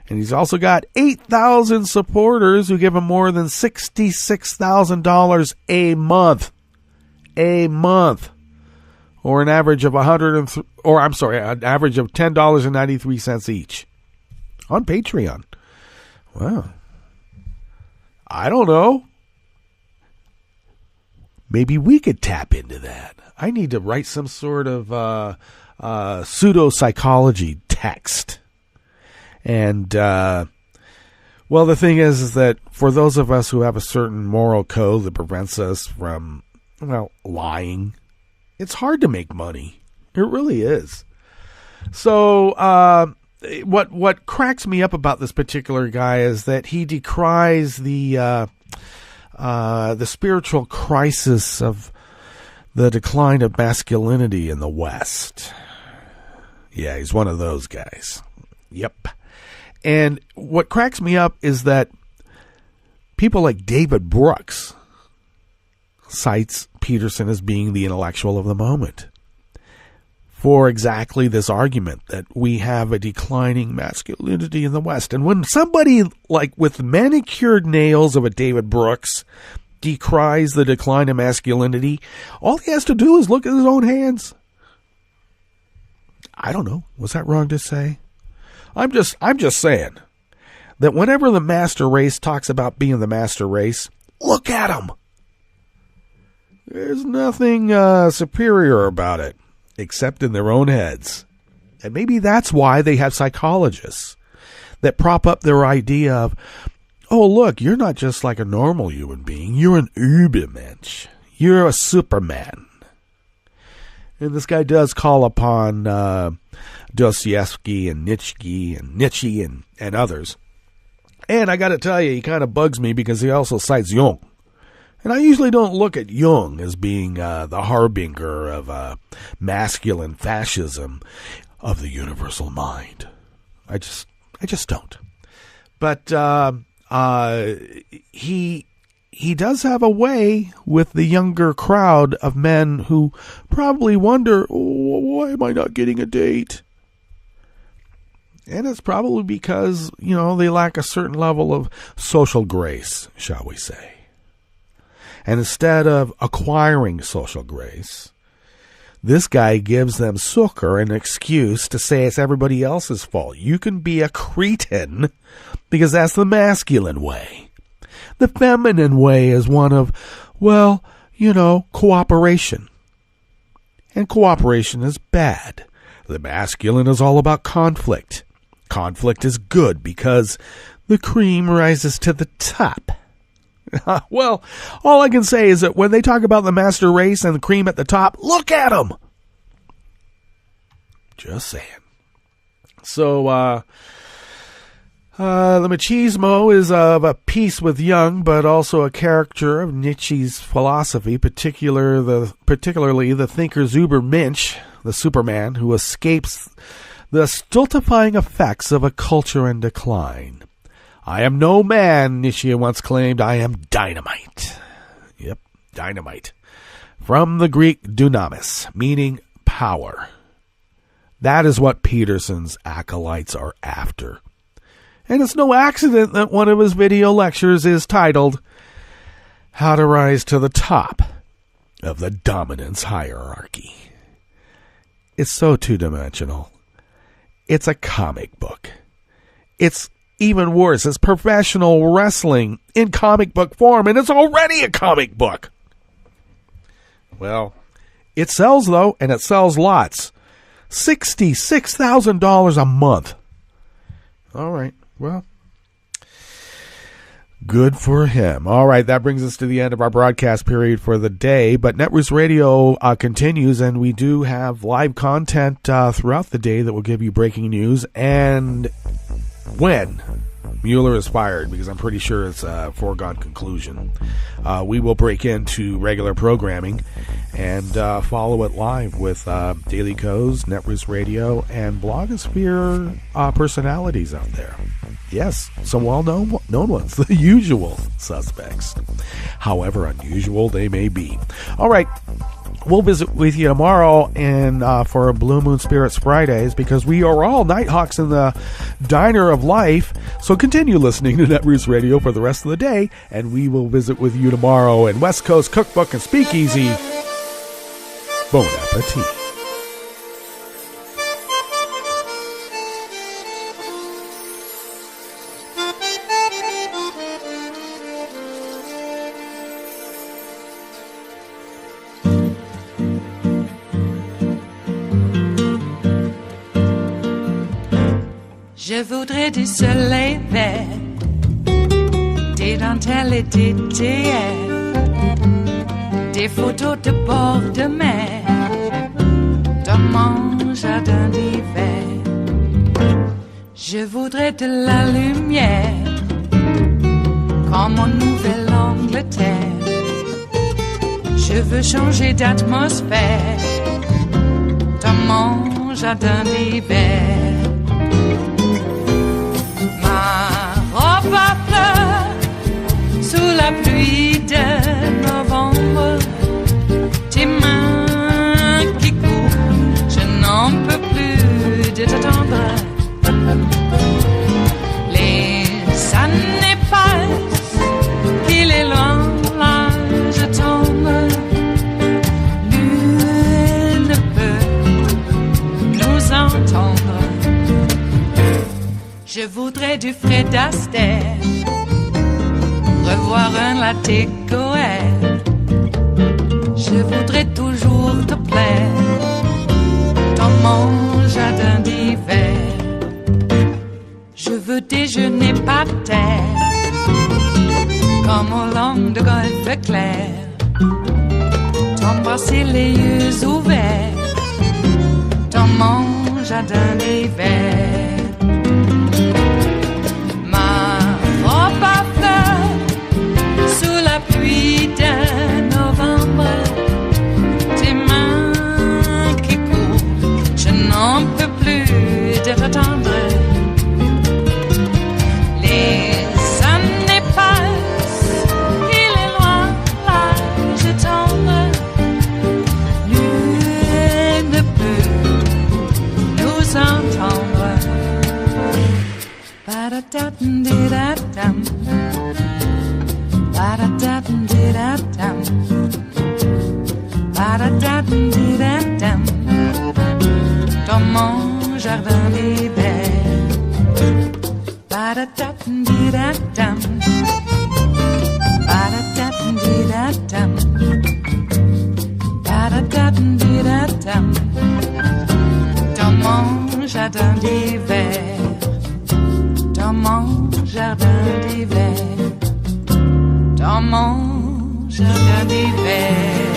And he's also got 8,000 supporters who give him more than $66,000 a month. A month. Or an average of an average of $10.93 each on Patreon. Wow. I don't know. Maybe we could tap into that. I need to write some sort of pseudo-psychology text. And, the thing is that for those of us who have a certain moral code that prevents us from, lying, it's hard to make money. It really is. So, what cracks me up about this particular guy is that he decries the spiritual crisis of the decline of masculinity in the West. Yeah, he's one of those guys. Yep. And what cracks me up is that people like David Brooks cites Peterson as being the intellectual of the moment for exactly this argument that we have a declining masculinity in the West. And when somebody like with manicured nails of a David Brooks decries the decline of masculinity, all he has to do is look at his own hands. I don't know. Was that wrong to say? I'm just saying that whenever the master race talks about being the master race, look at them. There's nothing superior about it, except in their own heads. And maybe that's why they have psychologists that prop up their idea of, oh, look, you're not just like a normal human being. You're an Übermensch. You're a Superman. And this guy does call upon Dostoevsky and Nietzsche and others. And I got to tell you, he kind of bugs me because he also cites Jung. And I usually don't look at Jung as being the harbinger of masculine fascism of the universal mind. I just don't. But he does have a way with the younger crowd of men who probably wonder, why am I not getting a date? And it's probably because, they lack a certain level of social grace, shall we say. And instead of acquiring social grace, this guy gives them succor, an excuse to say it's everybody else's fault. You can be a cretin because that's the masculine way. The feminine way is one of, cooperation. And cooperation is bad. The masculine is all about conflict. Conflict is good because the cream rises to the top. Well, all I can say is that when they talk about the master race and the cream at the top, look at them. Just saying. So, the machismo is of a piece with Jung, but also a caricature of Nietzsche's philosophy, particularly the thinker's Übermensch, the Superman, who escapes the stultifying effects of a culture in decline. I am no man, Nietzsche once claimed. I am dynamite. Yep, dynamite. From the Greek dunamis, meaning power. That is what Peterson's acolytes are after. And it's no accident that one of his video lectures is titled, How to Rise to the Top of the Dominance Hierarchy. It's so two-dimensional. It's a comic book. It's even worse, it's professional wrestling in comic book form, and it's already a comic book. Well, it sells, though, and it sells lots. $66,000 a month. All right, well, good for him. All right, that brings us to the end of our broadcast period for the day, but Netroots Radio continues, and we do have live content throughout the day that will give you breaking news and when Mueller is fired, because I'm pretty sure it's a foregone conclusion. We will break into regular programming and follow it live with Daily Co's, Netroots Radio, and blogosphere personalities out there. Yes, some well-known ones, the usual suspects, however unusual they may be. All right. We'll visit with you tomorrow for Blue Moon Spirits Fridays, because we are all Nighthawks in the Diner of Life. So continue listening to Netroots Radio for the rest of the day, and we will visit with you tomorrow in West Coast Cookbook and Speakeasy. Bon appetit. Je voudrais du soleil vert, des dentelles et des théières, des photos de bord de mer, dans mon jardin d'hiver. Je voudrais de la lumière, comme en Nouvelle-Angleterre. Je veux changer d'atmosphère, dans mon jardin d'hiver. À fleurs sous la pluie de novembre, tes mains qui courent, je n'en peux plus de t'attendre. Les années passent, qu'il est loin, la près du Fred Astaire, revoir un latte coeur. Je voudrais toujours te plaire dans mon jardin d'hiver. Je veux déjeuner par terre comme au long de golfe clair, t'embrasser les yeux ouverts dans mon jardin d'hiver. Ma robe à fleurs sous la pluie de novembre, tes mains qui courent, je n'en peux plus de t'attendre. Les années passent, il est loin l'âge tendre, nul ne peut nous entendre. Ba-da-da-dum-di-da-dum, ba-da-da-dum-di-da-dum, ba-da-da-dum-di-da-dum, dans mon jardin d'hiver. Ba-da-da-dum-di-da-dum, ba-da-da-dum-di-da-dum, ba-da-da-dum-di-da-dum, dans mon jardin d'hiver. Dans mon jardin d'hiver, dans mon jardin d'hiver.